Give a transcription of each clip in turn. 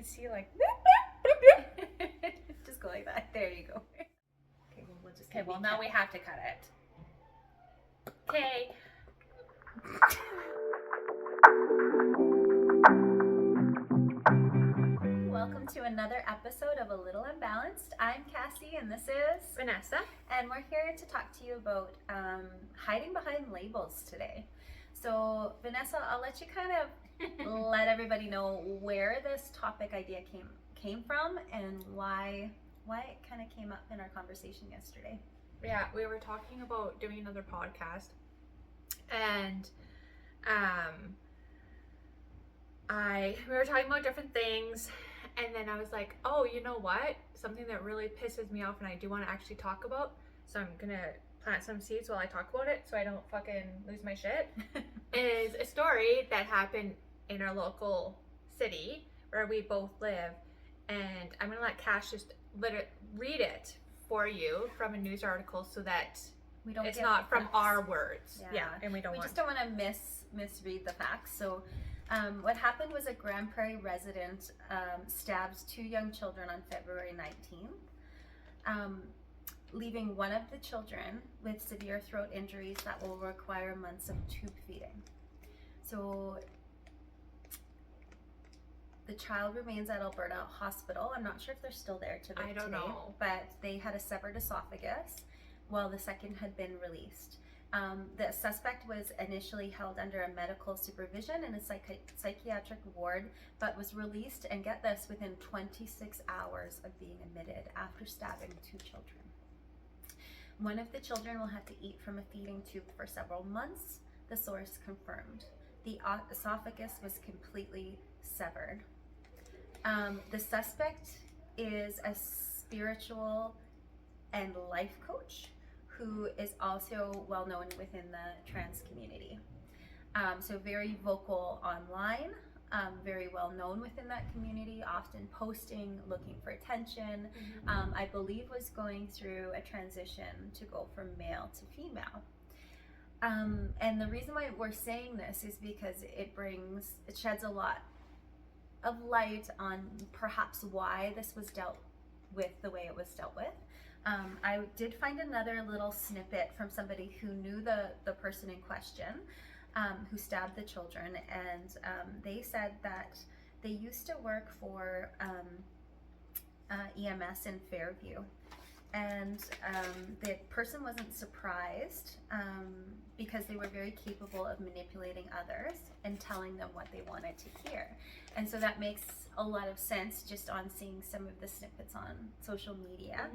can see like. Just go like that. There you go. Okay, well, we'll just. Okay, well, now we have to cut it. Okay. Welcome to another episode of A Little Unbalanced. I'm Cassie, and this is Vanessa. And we're here to talk to you about hiding behind labels today. So, Vanessa, I'll let you kind of let everybody know where this topic idea came from and why it kind of came up in our conversation yesterday. Yeah, we were talking about doing another podcast, and we were talking about different things, and then I was like, oh, you know what? Something that really pisses me off and I do want to actually talk about, so I'm gonna plant some seeds while I talk about it so I don't fucking lose my shit, is a story that happened in our local city where we both live, and I'm gonna let Cash just read it for you from a news article so that we don't it's get not from facts. our words. Yeah, and we just don't want to misread the facts. So what happened was a Grand Prairie resident stabbed two young children on February 19th, leaving one of the children with severe throat injuries that will require months of tube feeding. So the child remains at Alberta Hospital. I'm not sure if they're still there today. I don't know. But they had a severed esophagus while the second had been released. The suspect was initially held under a medical supervision in a psychiatric ward, but was released, and get this, within 26 hours of being admitted after stabbing two children. One of the children will have to eat from a feeding tube for several months, the source confirmed. The esophagus was completely severed. The suspect is a spiritual and life coach who is also well known within the trans community. So very vocal online, very well known within that community, often posting, looking for attention. I believe was going through a transition to go from male to female. And the reason why we're saying this is because it sheds a lot of light on perhaps why this was dealt with the way it was dealt with. I did find another little snippet from somebody who knew the person in question, who stabbed the children, and they said that they used to work for EMS in Fairview, and the person wasn't surprised because they were very capable of manipulating others and telling them what they wanted to hear. And so that makes a lot of sense just on seeing some of the snippets on social media.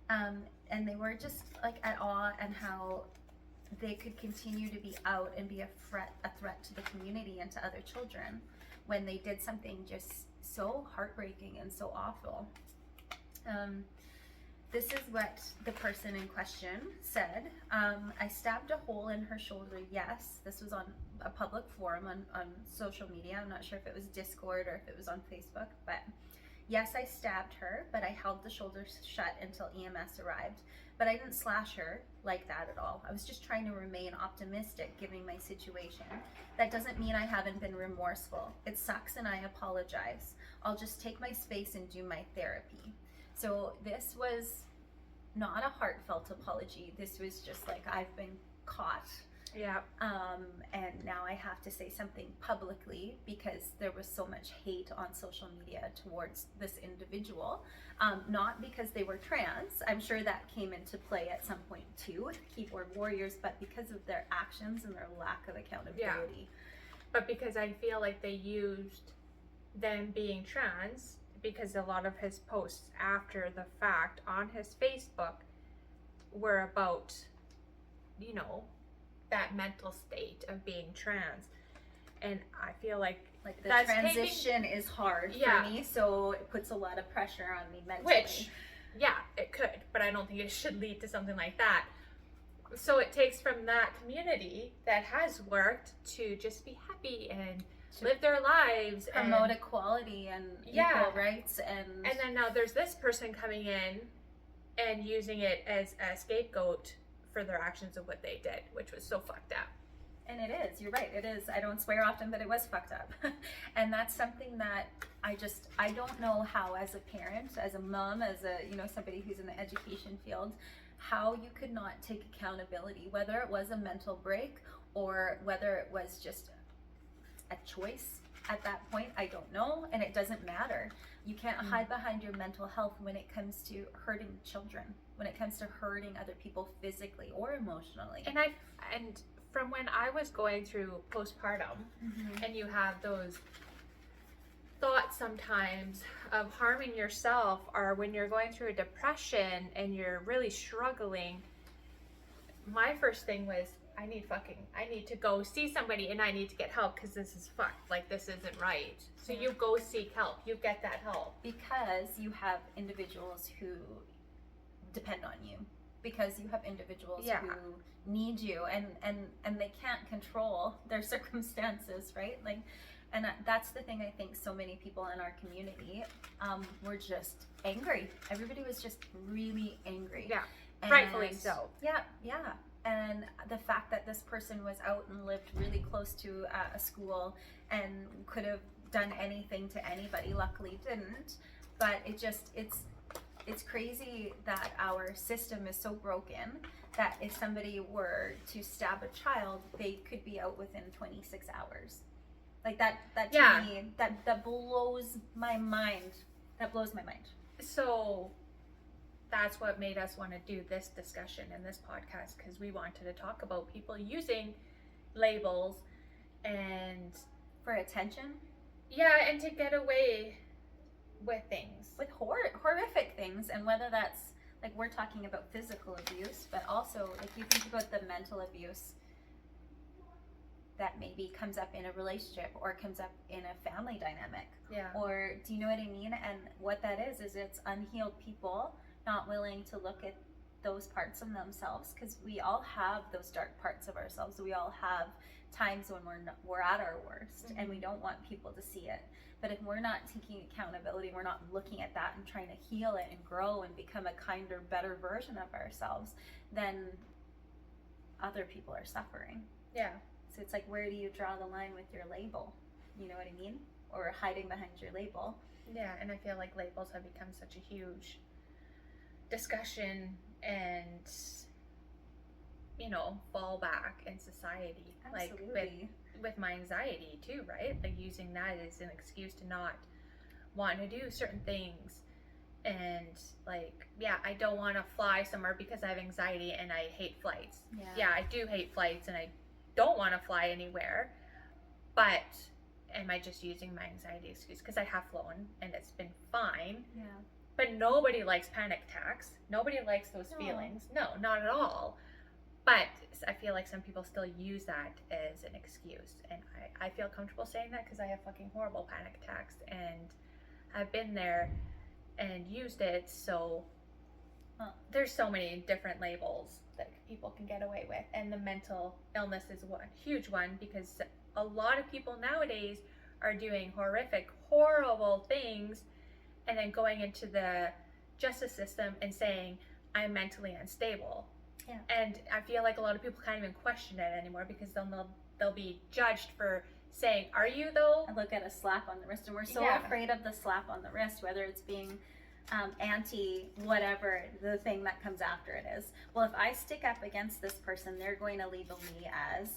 And they were just like at awe and how they could continue to be out and be a threat to the community and to other children when they did something just so heartbreaking and so awful. This is what the person in question said. I stabbed a hole in her shoulder, yes. This was on a public forum on social media. I'm not sure if it was Discord or if it was on Facebook, but yes, I stabbed her, but I held the shoulder shut until EMS arrived. But I didn't slash her like that at all. I was just trying to remain optimistic given my situation. That doesn't mean I haven't been remorseful. It sucks and I apologize. I'll just take my space and do my therapy. So this was not a heartfelt apology. This was just like, I've been caught. Yeah. And now I have to say something publicly because there was so much hate on social media towards this individual. Not because they were trans. I'm sure that came into play at some point too, keyboard warriors, but because of their actions and their lack of accountability. Yeah. But because I feel like they used them being trans, because a lot of his posts after the fact on his Facebook were about, you know, that mental state of being trans. And I feel like the transition is hard for me, so it puts a lot of pressure on me mentally. Which, yeah, it could, but I don't think it should lead to something like that. So it takes from that community that has worked to just be happy and live their lives, promote equality and equal rights, and then now there's this person coming in and using it as a scapegoat for their actions of what they did, which was so fucked up. And it is, you're right, it is. I don't swear often, but it was fucked up. And that's something that I don't know how, as a parent, as a mom, as a, somebody who's in the education field, how you could not take accountability, whether it was a mental break or whether it was just a choice at that point. I don't know, and it doesn't matter. You can't hide behind your mental health when it comes to hurting children, when it comes to hurting other people physically or emotionally. And from when I was going through postpartum, and you have those thoughts sometimes of harming yourself, or when you're going through a depression and you're really struggling, my first thing was, I need to go see somebody and I need to get help because this is fucked. Like, this isn't right. So you go seek help. You get that help. Because you have individuals who depend on you. Because you have individuals who need you, and they can't control their circumstances, right? Like, and that's the thing. I think so many people in our community were just angry. Everybody was just really angry. Yeah, and rightfully so. Yeah. And the fact that this person was out and lived really close to a school and could have done anything to anybody, luckily didn't. But it's crazy that our system is so broken that if somebody were to stab a child, they could be out within 26 hours. Like that to me, that blows my mind. That blows my mind. So that's what made us want to do this discussion in this podcast, because we wanted to talk about people using labels and for attention. Yeah, and to get away with things, with horrific things. And whether that's, like, we're talking about physical abuse, but also if you think about the mental abuse that maybe comes up in a relationship or comes up in a family dynamic. Yeah. Or do you know what I mean? And what that is it's unhealed people not willing to look at those parts of themselves, because we all have those dark parts of ourselves. We all have times when we're at our worst, and we don't want people to see it. But if we're not taking accountability, we're not looking at that and trying to heal it and grow and become a kinder, better version of ourselves, then other people are suffering. Yeah. So it's like, where do you draw the line with your label? You know what I mean? Or hiding behind your label. Yeah, and I feel like labels have become such a huge discussion and, fallback in society. Absolutely. Like with my anxiety too, right? Like using that as an excuse to not want to do certain things. And I don't want to fly somewhere because I have anxiety and I hate flights. Yeah, I do hate flights and I don't want to fly anywhere. But am I just using my anxiety excuse? Because I have flown and it's been fine. Yeah. But nobody likes panic attacks. Nobody likes those feelings. No, not at all. But I feel like some people still use that as an excuse. And I feel comfortable saying that because I have fucking horrible panic attacks. And I've been there and used it. So there's so many different labels that people can get away with. And the mental illness is one huge one, because a lot of people nowadays are doing horrific, horrible things and then going into the justice system and saying, I'm mentally unstable. Yeah. And I feel like a lot of people can't even question it anymore, because they'll be judged for saying, are you though? And look at a slap on the wrist. And we're so afraid of the slap on the wrist, whether it's being anti whatever the thing that comes after it is. Well, if I stick up against this person, they're going to label me as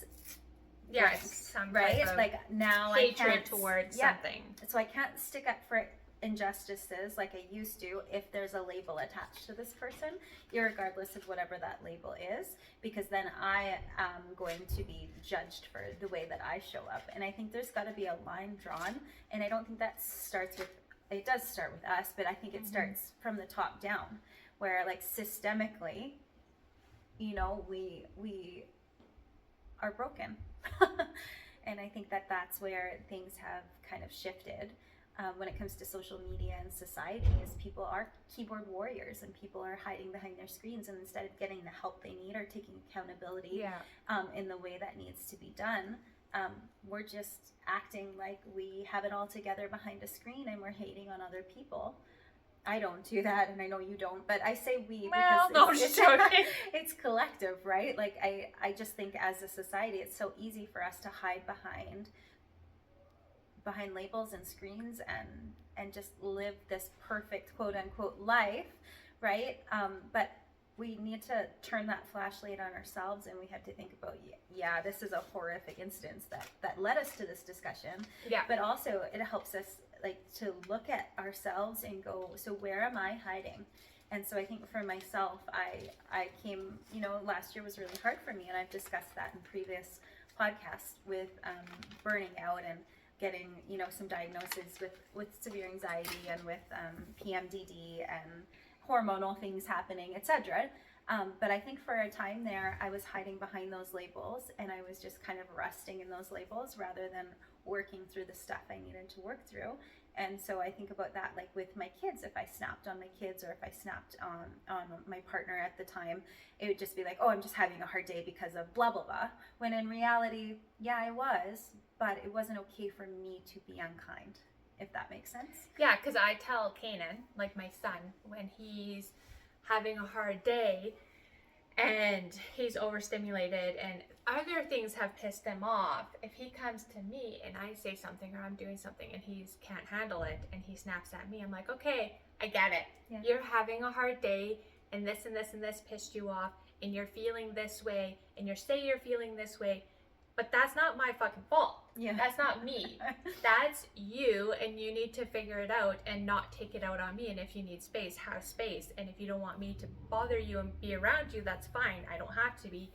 some right? Like now hatred I can't towards something. So I can't stick up for injustices like I used to if there's a label attached to this person, irregardless of whatever that label is, because then I am going to be judged for the way that I show up. And I think there's got to be a line drawn, and I don't think that starts with, it does start with us, but I think it starts from the top down, where like systemically, we are broken. And I think that that's where things have kind of shifted. When it comes to social media and society, is people are keyboard warriors and people are hiding behind their screens, and instead of getting the help they need or taking accountability in the way that needs to be done, we're just acting like we have it all together behind a screen, and we're hating on other people. I don't do that, and I know you don't, but I say we Well, because no, I'm just joking. it's collective, right? Like I just think as a society, it's so easy for us to hide behind labels and screens and just live this perfect quote unquote life, right? But we need to turn that flashlight on ourselves, and we have to think about, yeah, this is a horrific instance that led us to this discussion. Yeah. But also it helps us like to look at ourselves and go, so where am I hiding? And so I think for myself, I came, last year was really hard for me, and I've discussed that in previous podcasts with burning out and getting, some diagnoses with severe anxiety and with PMDD and hormonal things happening, etc. But I think for a time there, I was hiding behind those labels, and I was just kind of resting in those labels rather than working through the stuff I needed to work through. And so I think about that, like with my kids, if I snapped on my kids or if I snapped on my partner at the time, it would just be like, oh, I'm just having a hard day because of blah, blah, blah. When in reality, yeah, I was, but it wasn't okay for me to be unkind, if that makes sense. Yeah, because I tell Kanan, like my son, when he's having a hard day and he's overstimulated and other things have pissed him off, if he comes to me and I say something or I'm doing something and he can't handle it and he snaps at me, I'm like, okay, I get it. Yeah. You're having a hard day and this and this and this pissed you off and you're feeling this way and you're feeling this way, but that's not my fucking fault. Yeah. That's not me. That's you, and you need to figure it out and not take it out on me. And if you need space, have space. And if you don't want me to bother you and be around you, that's fine. I don't have to be,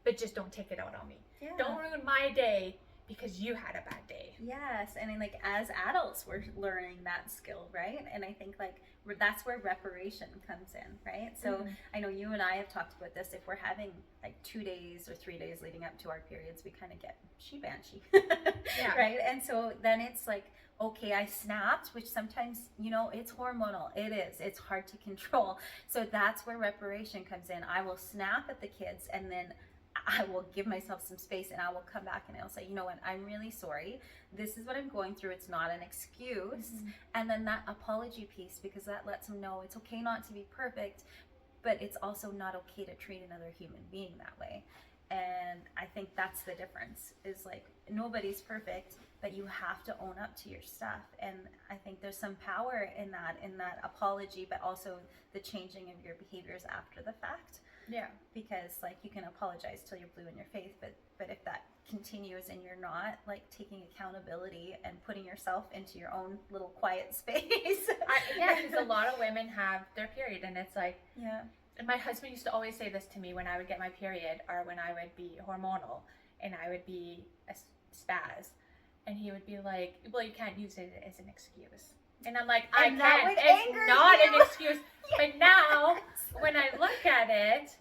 but just don't take it out on me. Yeah. Don't ruin my day because you had a bad day. Yes, and like as adults, we're learning that skill, right? And I think like that's where reparation comes in, right? So I know you and I have talked about this. If we're having like 2 days or 3 days leading up to our periods, we kind of get she-banshee, Yeah. right? And so then it's like, okay, I snapped, which sometimes, it's hormonal. It is. It's hard to control. So that's where reparation comes in. I will snap at the kids, and then I will give myself some space, and I will come back and I'll say, you know what, I'm really sorry. This is what I'm going through. It's not an excuse. And then that apology piece, because that lets them know it's okay not to be perfect, but it's also not okay to treat another human being that way. And I think that's the difference, is like nobody's perfect, but you have to own up to your stuff. And I think there's some power in that apology, but also the changing of your behaviors after the fact. Yeah. Because like you can apologize till you're blue in your face, but if that continues and you're not like taking accountability and putting yourself into your own little quiet space. Because a lot of women have their period, and it's like, yeah. And my husband used to always say this to me when I would get my period or when I would be hormonal and I would be a spaz. And he would be like, well, you can't use it as an excuse. And I'm like, I And that can't. would It's anger not you. an excuse. But now, Yes. when I look at it,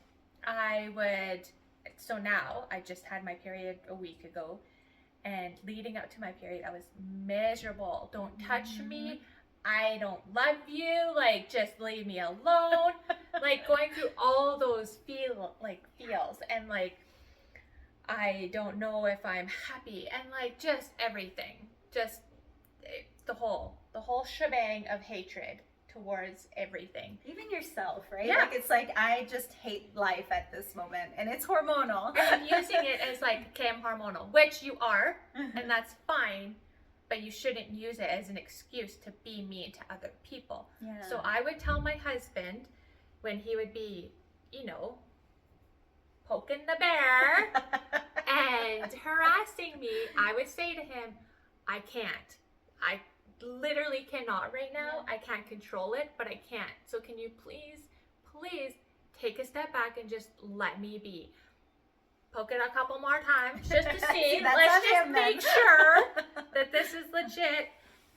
so now I just had my period a week ago. And leading up to my period, I was miserable. Don't touch me. I don't love you. Like, just leave me alone. Like, going through all those feels. And, like, I don't know if I'm happy. And, like, just everything. Just the whole shebang of hatred towards everything. Even yourself, right? Yeah. Like it's like, I just hate life at this moment, and it's hormonal. And I'm using it as like, okay, I'm hormonal, which you are, and that's fine, but you shouldn't use it as an excuse to be mean to other people. Yeah. So I would tell my husband when he would be, poking the bear and harassing me, I would say to him, I can't. I literally cannot right now. I can't control it, but I can't. So can you please take a step back and just let me be. Poke it a couple more times just to see. That's Let's on just him, make then. sure that this is legit.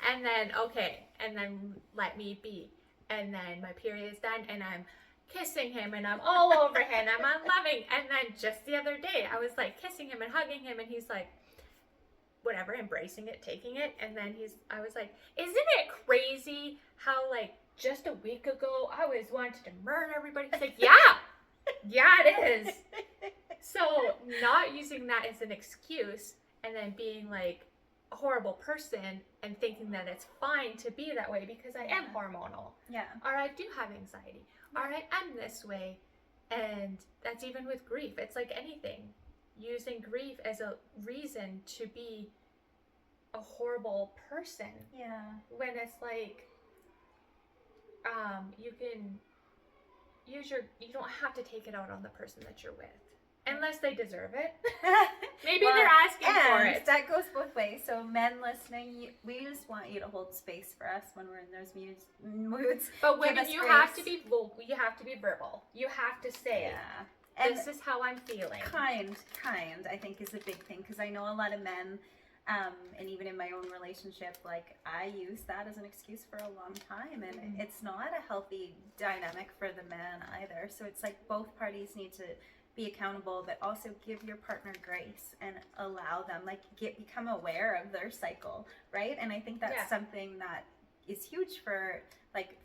And then, okay. And then let me be. And then my period is done and I'm kissing him and I'm all over him. I'm loving. And then just the other day, I was like kissing him and hugging him and he's like, whatever, embracing it, taking it. And then I was like, isn't it crazy how like just a week ago I was wanting to murder everybody? He's like, yeah, it is. So not using that as an excuse and then being like, a horrible person and thinking that it's fine to be that way because I am hormonal. Yeah. Or I do have anxiety. Or I am this way. And that's even with grief. It's like anything. Using grief as a reason to be a horrible person. Yeah. When it's like, you can use you don't have to take it out on the person that you're with. Unless they deserve it. Maybe Well, they're asking for it. That goes both ways. So men listening, we just want you to hold space for us when we're in those moods. But women, Give us you have to grace. be vocal. You have to be verbal. You have to say, Yeah. And this is how I'm feeling. kind, I think is a big thing, because I know a lot of men, and even in my own relationship, like I use that as an excuse for a long time, and it's not a healthy dynamic for the man either. So it's like both parties need to be accountable, but also give your partner grace and allow them, like, become aware of their cycle, right? And I think that's something that is huge for like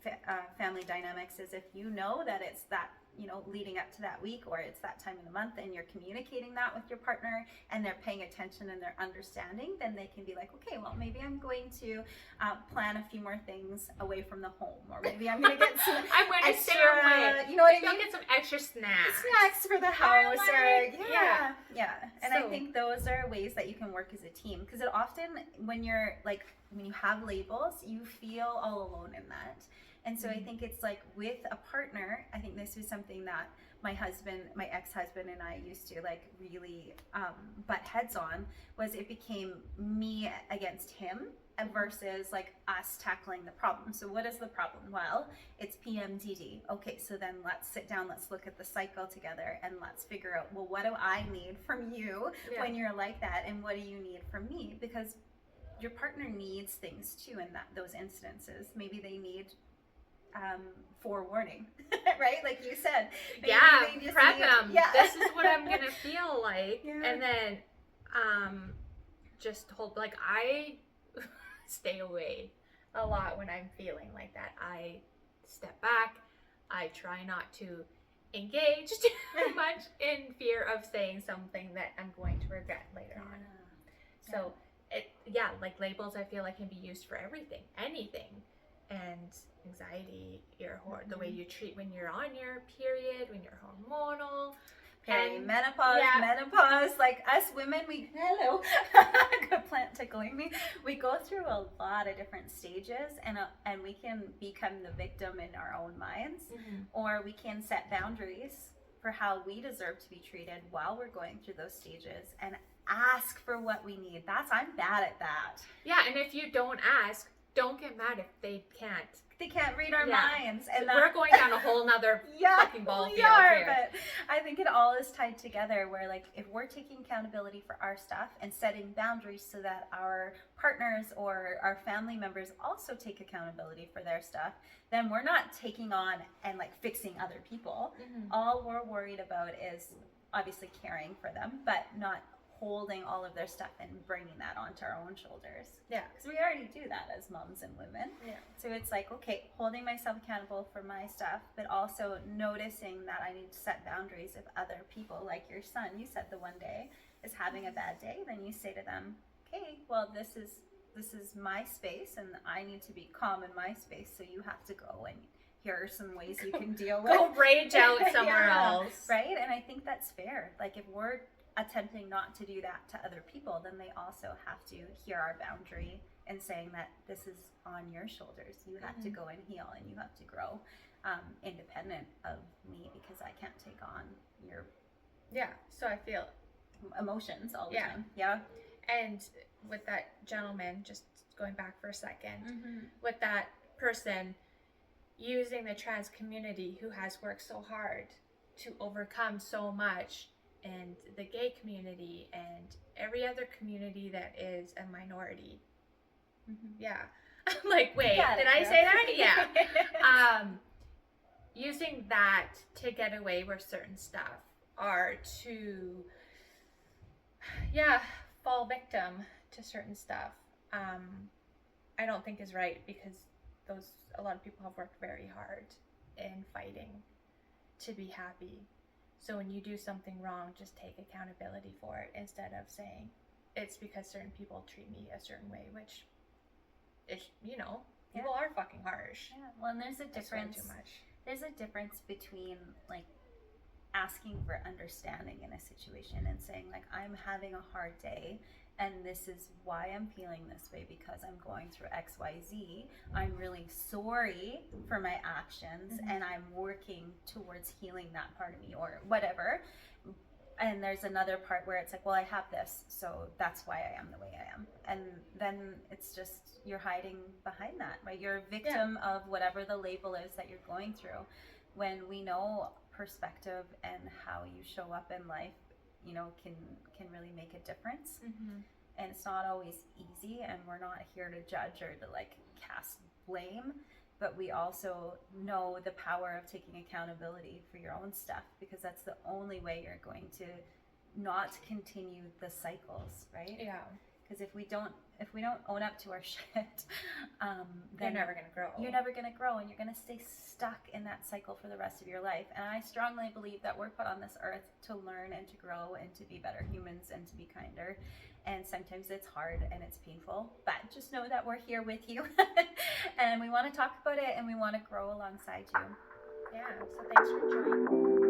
family dynamics, is if you know that it's that, you know, leading up to that week, or it's that time of the month, and you're communicating that with your partner and they're paying attention and they're understanding, then they can be like, okay, well, maybe I'm going to plan a few more things away from the home, or maybe I'm going to get some I'm going to extra, stay away. you know what I You'll mean? get some extra snacks. Snacks for the house, or Yeah. And I So- think those are ways that you can work as a team, because it often, when you're like, when you have labels, you feel all alone in that. And so I think it's like with a partner, I think this was something that my ex-husband and I used to like really butt heads on, was it became me against him versus like us tackling the problem. So what is the problem? Well, it's PMDD. Okay, so then let's sit down, let's look at the cycle together, and let's figure out, well, what do I need from you when you're like that, and what do you need from me? Because your partner needs things too in those instances. Maybe they need forewarning, right? Like you said. Maybe they just prep need- them. Yeah. This is what I'm gonna feel like, Yeah. and then just hold. Like I stay away a lot when I'm feeling like that. I step back. I try not to engage too much in fear of saying something that I'm going to regret later on. So like labels, I feel like can be used for everything, anything. And anxiety, the way you treat when you're on your period, when you're hormonal, Perimenopause, menopause, like us women, good plant tickling me. We go through a lot of different stages, and we can become the victim in our own minds, or we can set boundaries for how we deserve to be treated while we're going through those stages, and ask for what we need. I'm bad at that. Yeah, and if you don't ask, don't get mad if they can't. They can't read our minds, and we're going down a whole nother fucking ball field here. But I think it all is tied together. Where like, if we're taking accountability for our stuff and setting boundaries so that our partners or our family members also take accountability for their stuff, then we're not taking on and like fixing other people. All we're worried about is obviously caring for them, but not holding all of their stuff and bringing that onto our own shoulders. Yeah. Because we already do that as moms and women. Yeah. So it's like, okay, holding myself accountable for my stuff, but also noticing that I need to set boundaries if other people, like your son, you said the one day, is having a bad day, then you say to them, okay, well, this is my space, and I need to be calm in my space, so you have to go, and here are some ways you can deal with. Go rage out somewhere else. Right? And I think that's fair. Like, if we're attempting not to do that to other people, then they also have to hear our boundary and saying that this is on your shoulders. You have to go and heal, and you have to grow independent of me, because I can't take on your So I feel emotions all the time. Yeah. And with that gentleman, just going back for a second, with that person using the trans community who has worked so hard to overcome so much, and the gay community and every other community that is a minority. I'm like, wait, did I say that? Using that to get away with certain stuff, or to fall victim to certain stuff, I don't think is right, because a lot of people have worked very hard in fighting to be happy. So when you do something wrong, just take accountability for it, instead of saying it's because certain people treat me a certain way, which is, you know, Yeah. people are fucking harsh. Yeah. Well, and there's a I swear difference. too much. There's a difference between like asking for understanding in a situation and saying like, I'm having a hard day and this is why I'm feeling this way because I'm going through XYZ. I'm really sorry for my actions and I'm working towards healing that part of me or whatever. And there's another part where it's like, well, I have this, so that's why I am the way I am. And then it's just, you're hiding behind that, right? You're a victim of whatever the label is that you're going through. When we know perspective and how you show up in life, you know, can really make a difference. And it's not always easy, and we're not here to judge or to like cast blame, but we also know the power of taking accountability for your own stuff, because that's the only way you're going to not continue the cycles, right? Yeah. Because if we don't own up to our shit, then You're never gonna grow. You're never gonna grow, and you're gonna stay stuck in that cycle for the rest of your life. And I strongly believe that we're put on this earth to learn and to grow and to be better humans and to be kinder. And sometimes it's hard and it's painful, but just know that we're here with you, and we want to talk about it and we want to grow alongside you. Yeah. So thanks for joining.